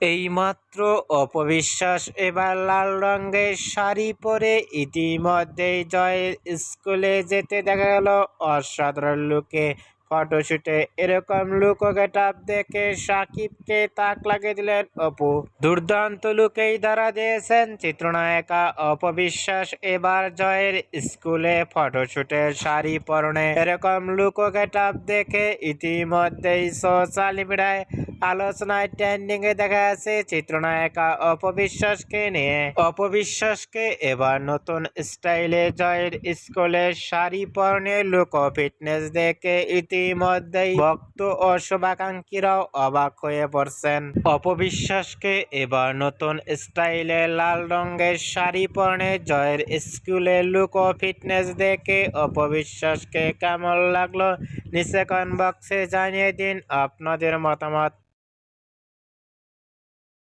এইমাত্র অপবিশ্বাস এবার লাল রঙের শাড়ি পরে ইতিমধ্যেই জয়ের স্কুলে যেতে দেখা গেল। অসাধারণ লুকে ফটোশুটে এরকম লুক ও গেটআপ দেখে সাকিবকে তাক লাগিয়ে দিলেন অপু। দুর্দান্ত লুকেই ধরা দিয়েছেন চিত্রনায়িকা অপবিশ্বাস। এবার জয়ের স্কুলে ফটোশুটের শাড়ি পরনে এরকম লুক ও গেটআপ দেখে ইতিমধ্যেই সোশ্যাল মিডিয়ায় আলোচনায় ট্রেন্ডিং এ দেখা যাচ্ছে চিত্রনায়িকা অপবিশ্বাসকে নিয়ে। অপবিশ্বাসকে এবার নতুন স্টাইলে জয়ের স্কুলের শাড়ি পরনে লুক ও ফিটনেস দেখে ইতিমধ্যেই ভক্ত ও শুভাকাঙ্ক্ষীরাও অবাক হয়ে পড়ছেন। অপবিশ্বাসকে এবার নতুন স্টাইলে লাল রঙের শাড়ি পরনে জয়ের স্কুলের লুক ও ফিটনেস দেখে অপবিশ্বাসকে কেমন লাগলো নিচে কমেন্ট বক্সে জানিয়ে দিন আপনাদের মতামত।